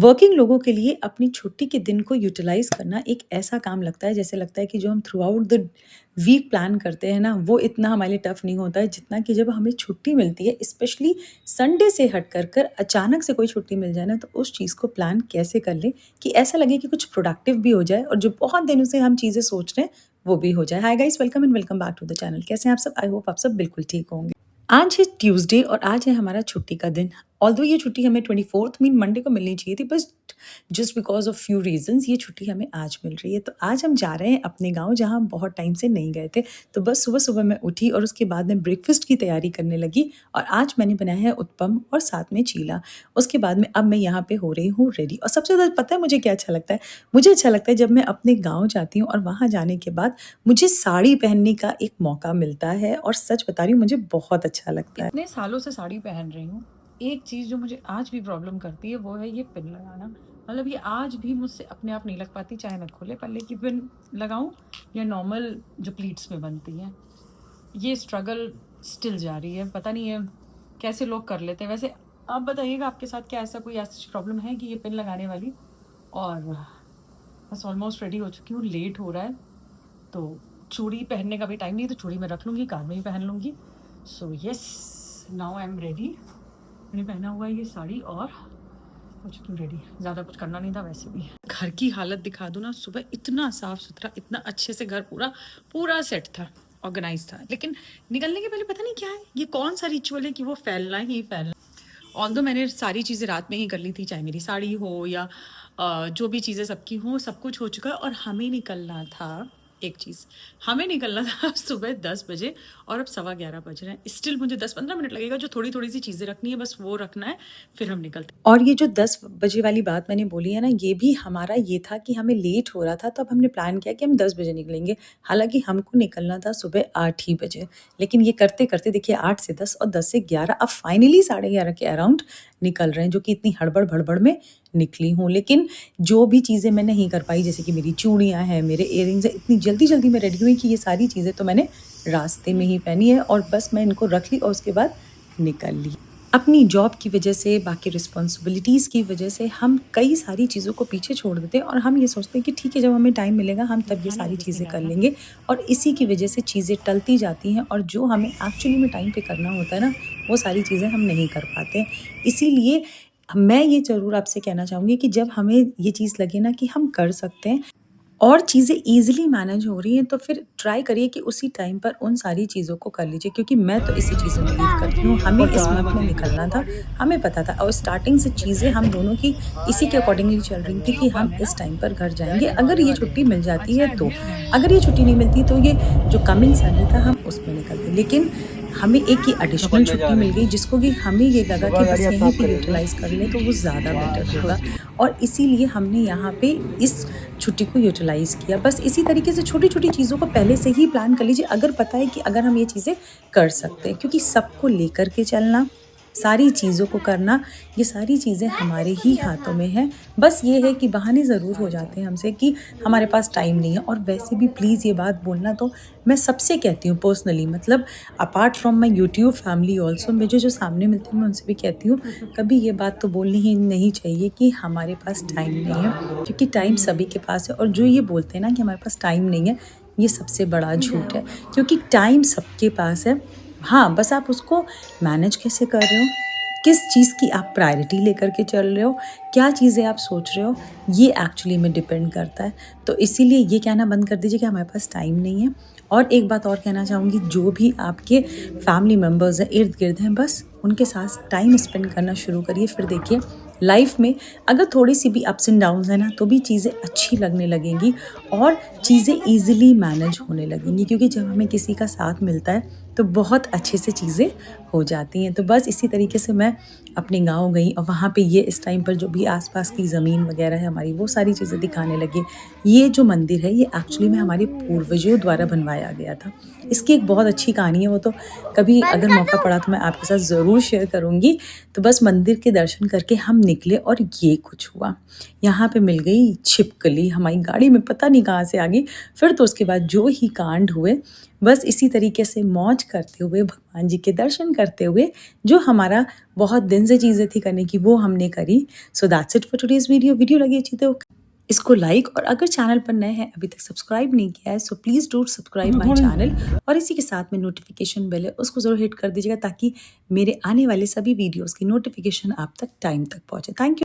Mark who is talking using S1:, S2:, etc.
S1: Working लोगों के लिए अपनी छुट्टी के दिन को यूटिलाइज़ करना एक ऐसा काम लगता है, जैसे लगता है कि जो हम throughout the week plan करते हैं ना, वो इतना हमारे लिए टफ़ नहीं होता है, जितना कि जब हमें छुट्टी मिलती है, स्पेशली संडे से हट कर अचानक से कोई छुट्टी मिल जाए ना, तो उस चीज़ को प्लान कैसे कर लें कि ऐसा लगे कि कुछ प्रोडक्टिव भी हो जाए और जो बहुत दिनों से हम चीज़ें सोच रहे हैं, वो भी हो जाए। Hi guys, welcome and welcome back to the channel. कैसे हैं आप सब? आई होप आप सब बिल्कुल ठीक होंगे। आज है ट्यूसडे और आज है हमारा छुट्टी का दिन। ऑल्दो ये छुट्टी हमें 24th मीन मंडे को मिलनी चाहिए थी, बस just because of few reasons ये छुट्टी हमें आज मिल रही है। तो आज हम जा रहे हैं अपने गाँव, जहाँ हम बहुत टाइम से नहीं गए थे। तो बस सुबह-सुबह मैं उठी और उसके बाद मैं ब्रेकफ़ास्ट की तैयारी करने लगी और आज मैंने बनाया है उत्पम और साथ में चीला। उसके बाद में अब मैं यहाँ पे हो रही हूँ रेडी और सबसे ज़्यादा पता है मुझे क्या अच्छा लगता है? मुझे अच्छा लगता है जब मैं अपने गाँव जाती हूँ और वहाँ जाने के बाद मुझे साड़ी पहनने का एक मौका मिलता है और सच बता रही हूँ, मुझे बहुत अच्छा लगता है।
S2: इतने सालों से साड़ी पहन रही हूँ, एक चीज़ जो मुझे आज भी प्रॉब्लम करती है वो है ये पिन लगाना। मतलब ये आज भी मुझसे अपने आप नहीं लग पाती, चाहे मैं खुले पल्ले की पिन लगाऊँ या नॉर्मल जो प्लीट्स में बनती हैं। ये स्ट्रगल स्टिल जारी है, पता नहीं है कैसे लोग कर लेते हैं। वैसे आप बताइएगा, आपके साथ क्या ऐसा कोई ऐसी प्रॉब्लम है कि ये पिन लगाने वाली? और बस ऑलमोस्ट रेडी हो चुकी हूँ, लेट हो रहा है, तो चूड़ी पहनने का भी टाइम नहीं है, तो चूड़ी मैं रख लूँगी, कार में ही पहन लूँगी। So yes, now I am ready. मैंने पहना हुआ है ये साड़ी और हो चुकी हूँ रेडी। ज़्यादा कुछ करना नहीं था वैसे भी। घर की हालत दिखा दूँ ना, सुबह इतना साफ सुथरा, इतना अच्छे से घर पूरा पूरा सेट था, ऑर्गेनाइज था, लेकिन निकलने के पहले पता नहीं क्या है, ये कौन सा रिचुअल है कि वो फैलना ही फैलना। ऑल्दो मैंने सारी चीज़ें रात में ही कर ली थी, चाहे मेरी साड़ी हो या जो भी चीज़ें सबकी हों, सब कुछ हो चुका है और हमें निकलना था। एक चीज़, हमें निकलना था सुबह 10 बजे और अब 11:15 बज रहे हैं। स्टिल मुझे 10-15 मिनट लगेगा, जो थोड़ी-थोड़ी सी चीज़ें रखनी है बस वो रखना है, फिर हम निकलते हैं।
S1: और ये जो 10 बजे वाली बात मैंने बोली है ना, ये भी हमारा ये था कि हमें लेट हो रहा था, तब हमने प्लान किया कि हम 10 बजे निकलेंगे। हालाँकि हमको निकलना था सुबह 8 ही बजे, लेकिन ये करते-करते देखिए 8 से 10 और 10 से 11 अब फाइनली 11:30 के अराउंड निकल रहे हैं, जो कि इतनी हड़बड़-भड़बड़ में निकली हूँ। लेकिन जो भी चीज़ें मैं नहीं कर पाई, जैसे कि मेरी चूड़ियाँ हैं, मेरे इयररिंग्स हैं, इतनी जल्दी-जल्दी में रेडी हुई कि ये सारी चीज़ें तो मैंने रास्ते में ही पहनी है और बस मैं इनको रख ली और उसके बाद निकल ली। अपनी जॉब की वजह से, बाकी रिस्पॉन्सिबिलिटीज़ की वजह से हम कई सारी चीज़ों को पीछे छोड़ देते हैं और हम ये सोचते हैं कि ठीक है, जब हमें टाइम मिलेगा हम तब ये सारी चीज़ें कर लेंगे और इसी की वजह से चीज़ें टलती जाती हैं और जो हमें एक्चुअली में टाइम पे करना होता है ना, वो सारी चीज़ें हम नहीं कर पाते हैं। इसीलिए मैं ये ज़रूर आपसे कहना चाहूँगी कि जब हमें ये चीज़ लगे ना कि हम कर सकते हैं और चीज़ें ईज़िली मैनेज हो रही हैं, तो फिर ट्राई करिए कि उसी टाइम पर उन सारी चीज़ों को कर लीजिए, क्योंकि मैं तो इसी चीज़ में बिलीव करती हूँ। हमें इस मंथ में निकलना था, हमें पता था और स्टार्टिंग से चीज़ें हम दोनों की इसी के अकॉर्डिंगली चल रही थी कि हम इस टाइम पर घर जाएँगे, अगर ये छुट्टी मिल जाती है तो। अगर ये छुट्टी नहीं मिलती तो ये जो कमिंग संडे था हम उसमें निकलते। लेकिन हमें एक ये एडिशनल छुट्टी मिल गई, जिसको कि हमें ये लगा कि बस यहीं पे यूटिलाइज़ कर लें तो वो ज़्यादा बेटर होगा और इसीलिए हमने यहाँ पे इस छुट्टी को यूटिलाइज़ किया। बस इसी तरीके से छोटी-छोटी चीज़ों को पहले से ही प्लान कर लीजिए, अगर पता है कि अगर हम ये चीज़ें कर सकते हैं, क्योंकि सबको लेकर के चलना, सारी चीज़ों को करना, ये सारी चीज़ें हमारे ही हाथों में हैं। बस ये है कि बहाने ज़रूर हो जाते हैं हमसे कि हमारे पास टाइम नहीं है और वैसे भी प्लीज़ ये बात बोलना तो मैं सबसे कहती हूँ पर्सनली, मतलब apart from my YouTube family also, मुझे जो सामने मिलते हैं मैं उनसे भी कहती हूँ, कभी ये बात तो बोलनी ही नहीं चाहिए कि हमारे पास टाइम नहीं है, क्योंकि टाइम सभी के पास है और जो ये बोलते हैं ना कि हमारे पास टाइम नहीं है, ये सबसे बड़ा झूठ है, क्योंकि टाइम सबके पास है। हाँ, बस आप उसको मैनेज कैसे कर रहे हो, किस चीज़ की आप प्रायोरिटी लेकर के चल रहे हो, क्या चीज़ें आप सोच रहे हो, ये एक्चुअली में डिपेंड करता है। तो इसीलिए ये कहना बंद कर दीजिए कि हमारे पास टाइम नहीं है। और एक बात और कहना चाहूँगी, जो भी आपके फैमिली मेंबर्स हैं, इर्द-गिर्द हैं, बस उनके साथ टाइम स्पेंड करना शुरू करिए। फिर देखिए लाइफ में अगर थोड़ी-सी भी अप्स एंड डाउन्स हैं ना, तो भी चीज़ें अच्छी लगने लगेंगी और चीज़ें ईज़िली मैनेज होने लगेंगी, क्योंकि जब हमें किसी का साथ मिलता है, तो बहुत अच्छे से चीज़ें हो जाती हैं। तो बस इसी तरीके से मैं अपने गाँव गई और वहाँ पे ये इस टाइम पर जो भी आस-पास की ज़मीन वग़ैरह है हमारी, वो सारी चीज़ें दिखाने लगी। ये जो मंदिर है, ये एक्चुअली में हमारे पूर्वजों द्वारा बनवाया गया था। इसकी एक बहुत अच्छी कहानी है, वो तो कभी अगर मौका पड़ा तो मैं आपके साथ ज़रूर शेयर करूँगी। तो बस मंदिर के दर्शन करके हम निकले और ये कुछ हुआ। यहाँ पे मिल गई छिपकली, हमारी गाड़ी में पता नहीं कहाँ से आ गई। फिर तो उसके बाद जो ही कांड हुए, बस इसी तरीके से मौज करते हुए, भगवान जी के दर्शन करते हुए, जो हमारा बहुत दिन से चीज़ें थी करने की, वो हमने करी। So that's it for today's video. Video लगी अच्छी तो इसको लाइक, और अगर चैनल पर नए हैं, अभी तक सब्सक्राइब नहीं किया है, so please do subscribe my channel, और इसी के साथ में नोटिफिकेशन बेल है, उसको ज़रूर हिट कर दीजिएगा ताकि मेरे आने वाले सभी वीडियोज़ की नोटिफिकेशन आप तक टाइम तक पहुँचे। Thank you.